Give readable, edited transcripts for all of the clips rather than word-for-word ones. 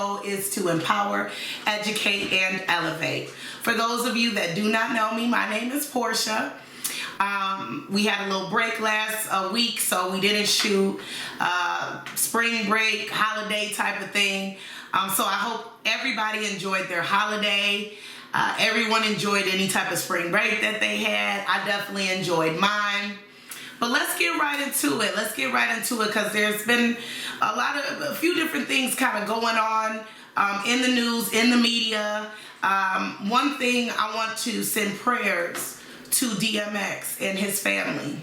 goal is to empower, educate, and elevate. For those of you that do not know me, my name is Portia. We had a little break last week, so we didn't shoot spring break, holiday type of thing. So I hope everybody enjoyed their holiday. Everyone enjoyed any type of spring break that they had. I definitely enjoyed mine. But let's get right into it. Let's get right into it because there's been a few different things kind of going on in the news, in the media. One thing, I want to send prayers to DMX and his family.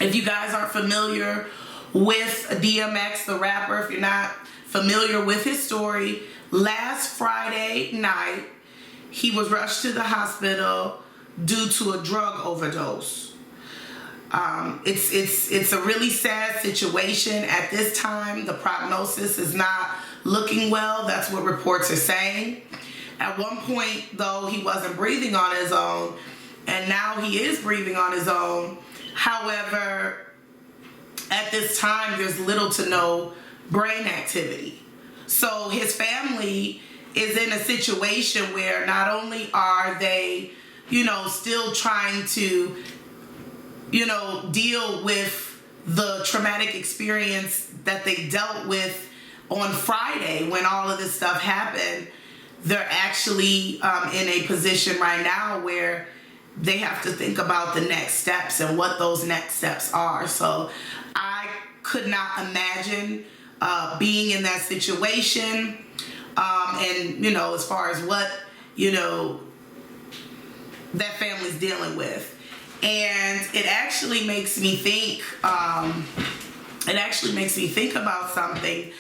If you guys aren't familiar with DMX, the rapper, if you're not familiar with his story, last Friday night, he was rushed to the hospital due to a drug overdose. It's a really sad situation at this time. The prognosis is not looking well. That's what reports are saying. At one point, though, he wasn't breathing on his own, and now he is breathing on his own. However, at this time, there's little to no brain activity. So his family is in a situation where not only are they, still trying to, deal with the traumatic experience that they dealt with on Friday when all of this stuff happened, they're actually in a position right now where they have to think about the next steps and what those next steps are. So I could not imagine being in that situation. And, as far as what, that family's dealing with. And it actually makes me think, about something.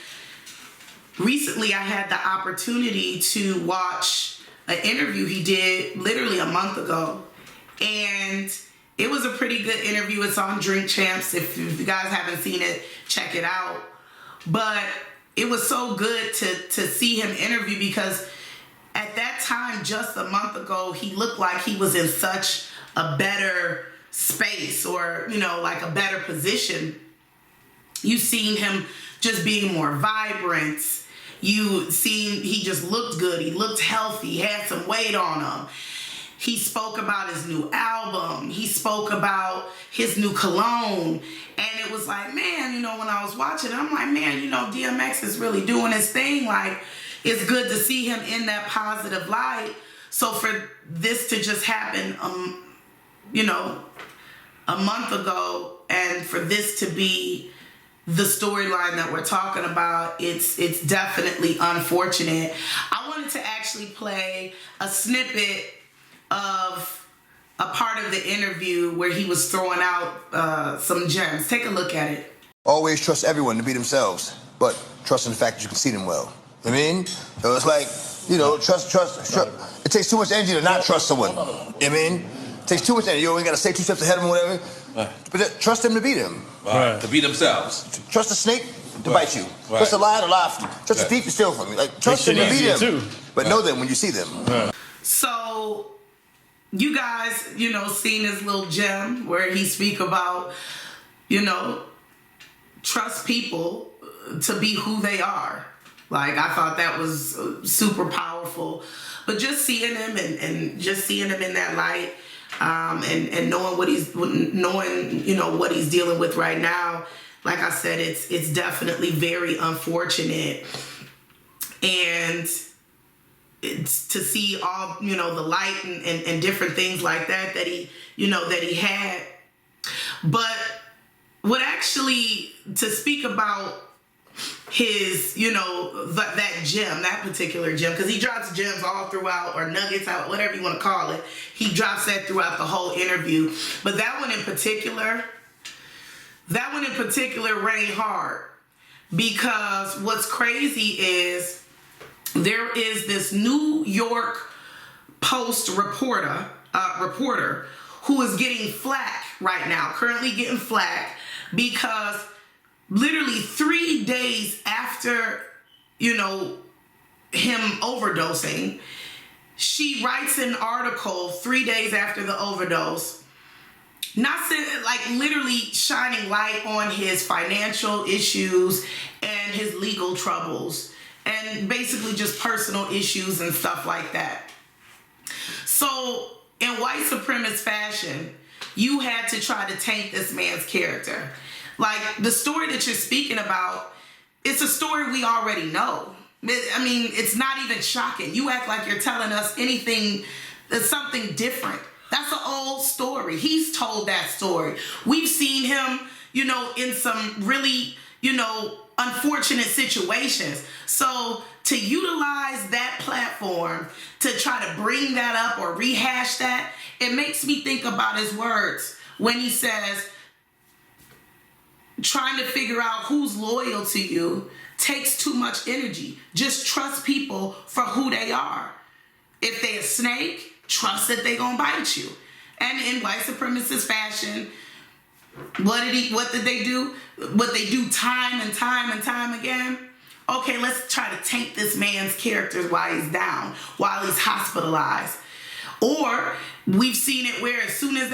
Recently, I had the opportunity to watch an interview he did literally a month ago. And it was a pretty good interview. It's on Drink Champs. If you guys haven't seen it, check it out. But it was so good to see him interview because at that time, just a month ago, he looked like he was in such a better space or, like a better position. You seen him just being more vibrant. You seen he just looked good. He looked healthy. He had some weight on him. He spoke about his new album. He spoke about his new cologne. And it was like, man, when I was watching it, I'm like, man, DMX is really doing his thing. Like, it's good to see him in that positive light. So for this to just happen, a month ago, and for this to be the storyline that we're talking about, it's definitely unfortunate. I wanted to actually play a snippet of a part of the interview where he was throwing out some gems. Take a look at it. Always trust everyone to be themselves, but trust in the fact that you can see them well. I mean, so it's like, trust. It takes too much energy to not trust someone. I mean, it takes too much energy. You only got to stay 2 steps ahead of them or whatever. Right. But trust them to be them. Right. To be themselves. Trust the snake to bite you. Right. Trust the lion to lie. Trust the thief to steal from you. Like, trust them to be them. Too. But know them when you see them. Right. So, you guys, seen his little gem where he speak about, trust people to be who they are. Like, I thought that was super powerful. But just seeing him and just seeing him in that light, and knowing what he's dealing with right now, like I said, it's definitely very unfortunate. And it's to see all, the light and different things like that he had. But what actually, to speak about his, that gem, that particular gem, because he drops gems all throughout, or nuggets out, whatever you want to call it. He drops that throughout the whole interview. But that one in particular rained hard, because what's crazy is there is this New York Post reporter who is getting flack right now, currently getting flack, because literally 3 days after, him overdosing, she writes an article 3 days after the overdose, literally shining light on his financial issues and his legal troubles. and basically just personal issues and stuff like that. So in white supremacist fashion, you had to try to taint this man's character. Like, the story that you're speaking about, it's a story we already know. I mean, it's not even shocking. You act like you're telling us anything that's something different. That's an old story. He's told that story. We've seen him, in some really, unfortunate situations. So to utilize that platform to try to bring that up or rehash that, it makes me think about his words when he says, trying to figure out who's loyal to you takes too much energy. Just trust people for who they are. If they a snake, trust that they gonna bite you. And in white supremacist fashion, what did they do? What they do time and time and time again? Okay, let's try to taint this man's character while he's down, while he's hospitalized. Or we've seen it where as soon as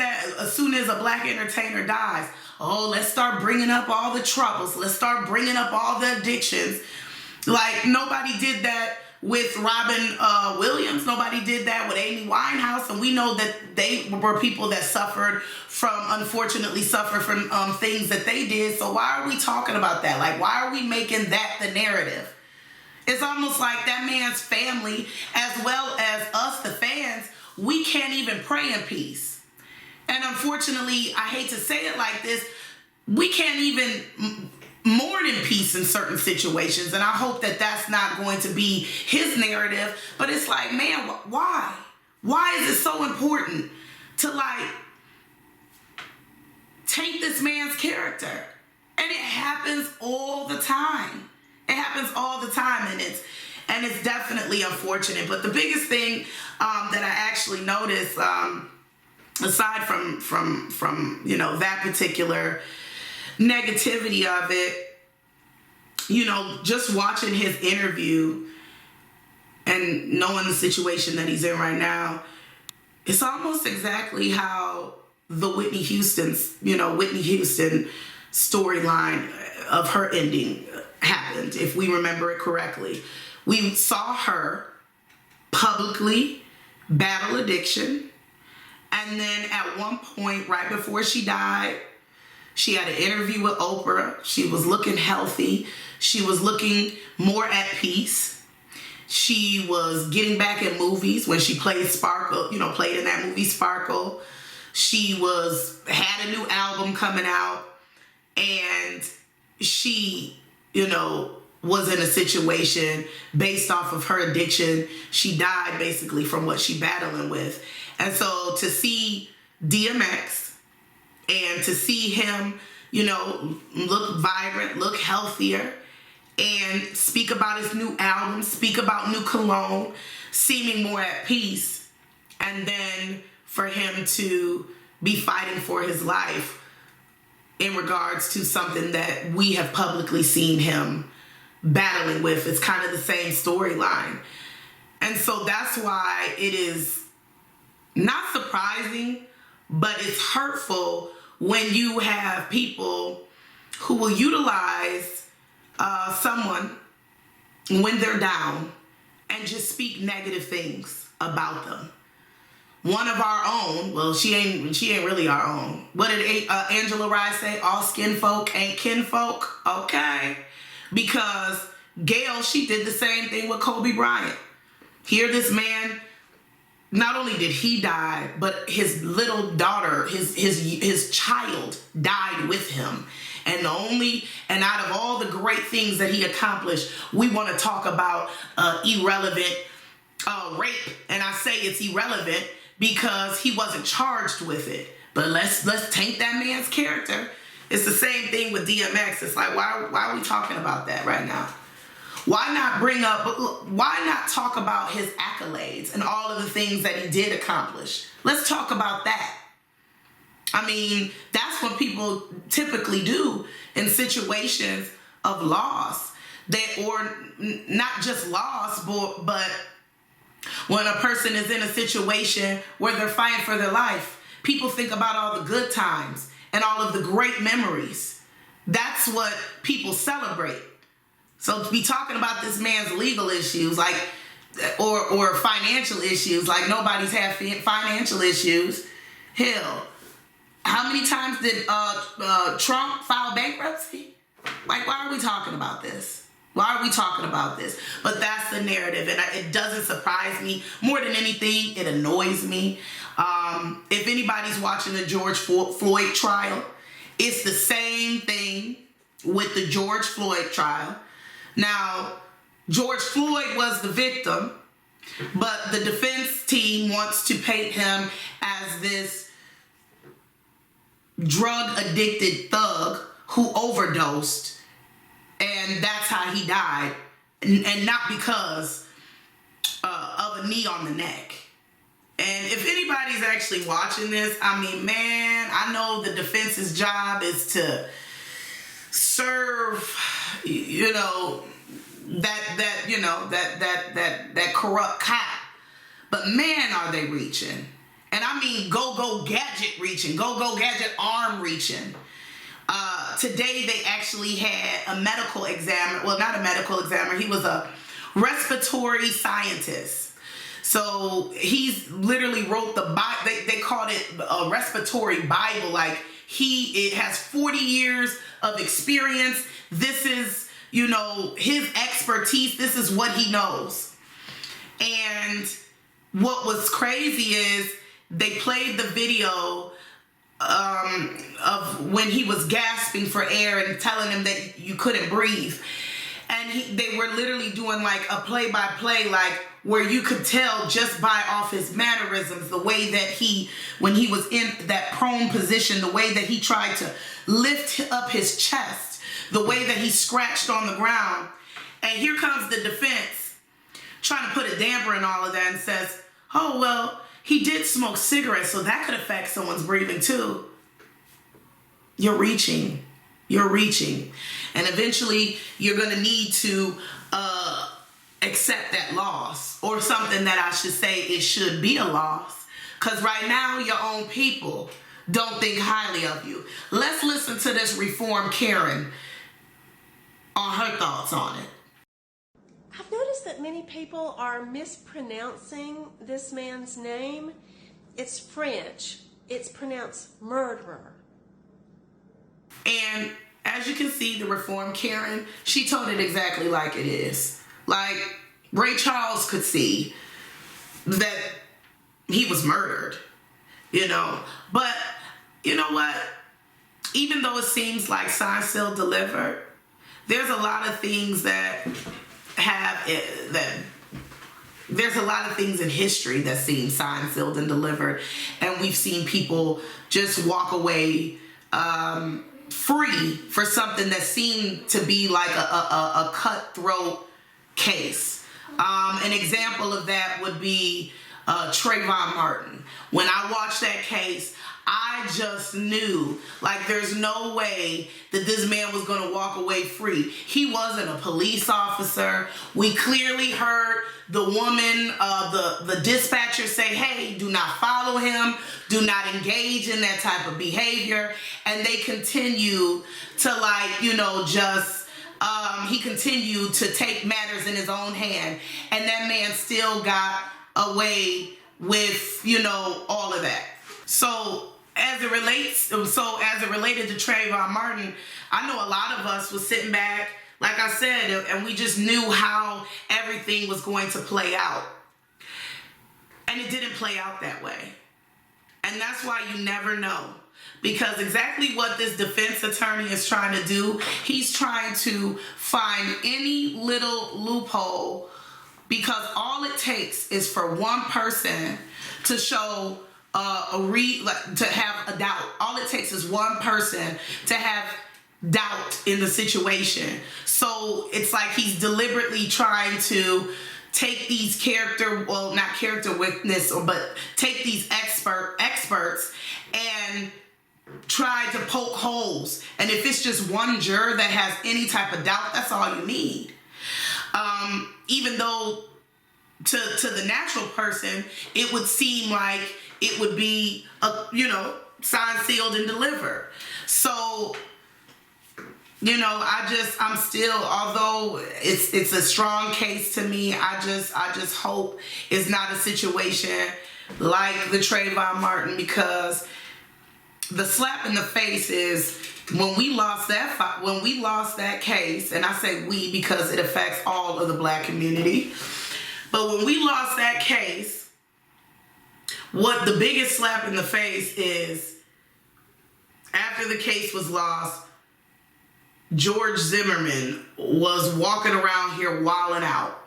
a black entertainer dies, oh, let's start bringing up all the troubles. Let's start bringing up all the addictions. Like, nobody did that with Robin Williams. Nobody did that with Amy Winehouse. And we know that they were people that unfortunately suffered from things that they did. So why are we talking about that? Like, why are we making that the narrative? It's almost like that man's family, as well as us, the fans, we can't even pray in peace. And unfortunately, I hate to say it like this, we can't even mourn in peace in certain situations. And I hope that that's not going to be his narrative. But it's like, man, why? Why is it so important to, like, taint this man's character? And it happens all the time. It happens all the time, and it's definitely unfortunate. But the biggest thing that I actually noticed, aside from that particular negativity of it, just watching his interview and knowing the situation that he's in right now, it's almost exactly how the Whitney Houston storyline of her ending happened, if we remember it correctly. We saw her publicly battle addiction. And then at one point, right before she died, she had an interview with Oprah. She was looking healthy. She was looking more at peace. She was getting back in movies when she played Sparkle, played in that movie Sparkle. She had a new album coming out, and she, was in a situation based off of her addiction. She died basically from what she battling with. And so to see DMX and to see him, look vibrant, look healthier, and speak about his new album, speak about new cologne, seeming more at peace, and then for him to be fighting for his life in regards to something that we have publicly seen him battling with. It's kind of the same storyline. And so that's why it is not surprising, but it's hurtful when you have people who will utilize someone when they're down and just speak negative things about them. One of our own, well, she ain't really our own. What did Angela Rye say? All skin folk ain't kinfolk. Okay. Because Gail, she did the same thing with Kobe Bryant. Here this man, not only did he die, but his little daughter, his child died with him. And out of all the great things that he accomplished, we want to talk about irrelevant rape. And I say it's irrelevant because he wasn't charged with it. But let's taint that man's character. It's the same thing with DMX. It's like, why are we talking about that right now? Why not talk about his accolades and all of the things that he did accomplish? Let's talk about that. I mean, that's what people typically do in situations of loss. Or not just loss, but when a person is in a situation where they're fighting for their life, people think about all the good times and all of the great memories. That's what people celebrate. So to be talking about this man's legal issues, like, or financial issues, like nobody's had financial issues. Hell, how many times did Trump file bankruptcy? Like, why are we talking about this? Why are we talking about this? But that's the narrative, and it doesn't surprise me. More than anything, it annoys me. If anybody's watching the George Floyd trial, it's the same thing with the George Floyd trial. Now, George Floyd was the victim, but the defense team wants to paint him as this drug-addicted thug who overdosed, and that's how he died, and not because of a knee on the neck. And if anybody's actually watching this, I mean, man, I know the defense's job is to serve, that corrupt cop. But man, are they reaching. And I mean go gadget reaching, go gadget arm reaching. Today they actually had a medical examiner, well, not a medical examiner, he was a respiratory scientist. So he's literally wrote the Bible. They called it a respiratory Bible. Like it has 40 years of experience. This is, his expertise. This is what he knows. And what was crazy is they played the video of when he was gasping for air and telling him that you couldn't breathe. And they were literally doing like a play-by-play, like where you could tell just by off his mannerisms, the way that when he was in that prone position, the way that he tried to lift up his chest, the way that he scratched on the ground. And here comes the defense trying to put a damper in all of that and says, oh, well, he did smoke cigarettes, so that could affect someone's breathing too. You're reaching. And eventually you're going to need to accept that loss, or something that I should say, it should be a loss. Because right now your own people don't think highly of you. Let's listen to this reformed Karen on her thoughts on it. I've noticed that many people are mispronouncing this man's name. It's French. It's pronounced murderer. And as you can see, the reformed Karen, she told it exactly like it is. Like, Ray Charles could see that he was murdered, But, you know what? Even though it seems like signed, sealed, delivered, there's a lot of things there's a lot of things in history that seem signed, sealed, and delivered. And we've seen people just walk away free for something that seemed to be like a cutthroat case. An example of that would be Trayvon Martin. When I watched that case, I just knew, like, there's no way that this man was going to walk away free. He wasn't a police officer. We clearly heard the woman, the dispatcher say, hey, do not follow him. Do not engage in that type of behavior. And they continue to, he continued to take matters in his own hand. And that man still got away with, all of that. So as it related to Trayvon Martin, I know a lot of us was sitting back, like I said, and we just knew how everything was going to play out. And it didn't play out that way. And that's why you never know. Because exactly what this defense attorney is trying to do, he's trying to find any little loophole, because all it takes is for one person to show to have a doubt. All it takes is one person to have doubt in the situation. So it's like he's deliberately trying to take these not character witness, but take these experts and try to poke holes. And if it's just one juror that has any type of doubt, that's all you need. Even though to the natural person, it would seem like it would be, signed, sealed, and delivered. So I'm still, although it's a strong case to me, I just hope it's not a situation like the Trayvon Martin, because the slap in the face is when we lost that case, and I say we because it affects all of the black community, but when we lost that case, what the biggest slap in the face is, after the case was lost, George Zimmerman was walking around here wilding out,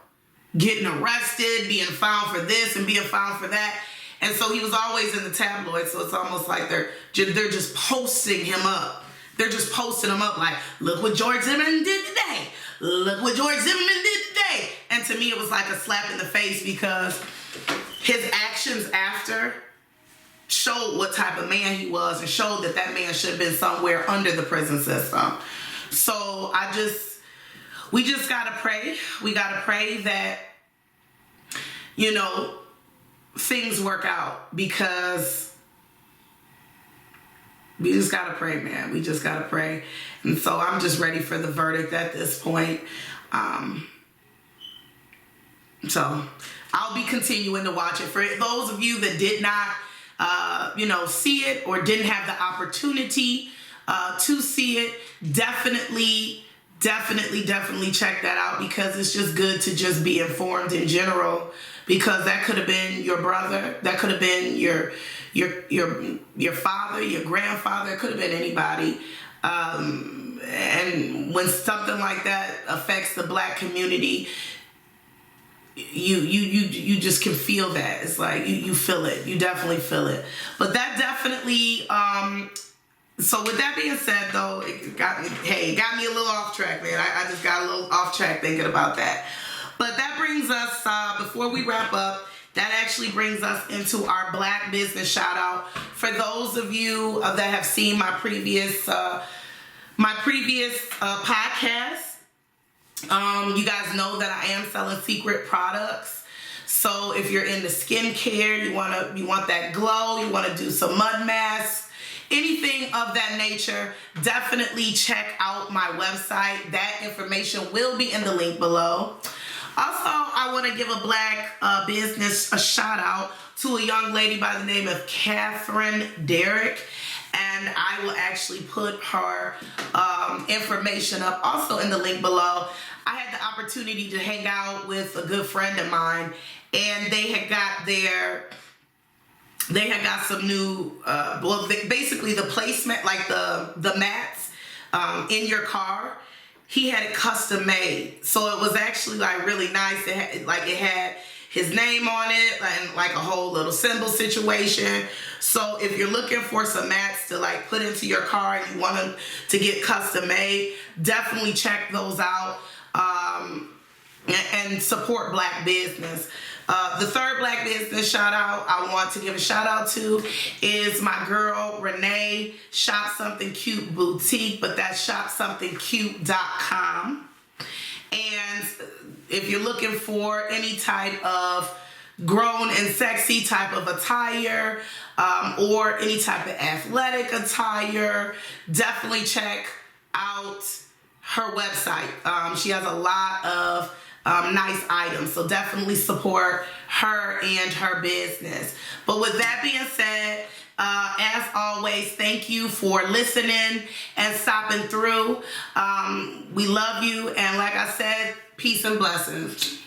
getting arrested, being found for this and being found for that. And so he was always in the tabloids, so it's almost like they're just posting him up. They're just posting him up like, look what George Zimmerman did today. Look what George Zimmerman did today. And to me, it was like a slap in the face, because his actions after showed what type of man he was, and showed that that man should have been somewhere under the prison system. So we just gotta pray. We gotta pray that, things work out, because we just gotta pray, man. We just gotta pray. And so I'm just ready for the verdict at this point. So I'll be continuing to watch it. For those of you that did not, see it, or didn't have the opportunity to see it, definitely check that out, because it's just good to just be informed in general, because that could have been your brother, that could have been your father, your grandfather, it could have been anybody. And when something like that affects the black community, you just can feel that. It's like you feel it. You definitely feel it. But that definitely so with that being said, though, it got me a little off track, man. I just got a little off track thinking about that. But that brings us, before we wrap up, that actually brings us into our Black business shout out. For those of you that have seen my previous podcast, you guys know that I am selling secret products. So if you're into skincare, you want that glow, you want to do some mud masks, anything of that nature, definitely check out my website. That information will be in the link below. Also, I want to give a Black business a shout out to a young lady by the name of Cathryne Derrick, and I will actually put her information up also in the link below. I had the opportunity to hang out with a good friend of mine, and they had got some new, basically the placement, like the mats in your car. He had it custom made, so it was actually like really nice. It had his name on it, and like a whole little symbol situation. So if you're looking for some mats to like put into your car and you want them to get custom made, definitely check those out and support Black business. The third Black business shout out I want to give a shout out to is my girl Renee, Shop Something Cute Boutique, but that's shopsomethingcute.com. And if you're looking for any type of grown and sexy type of attire, or any type of athletic attire, definitely check out her website. She has a lot of nice items, so definitely support her and her business. But with that being said, as always, thank you for listening and stopping through. We love you, and like I said, peace and blessings.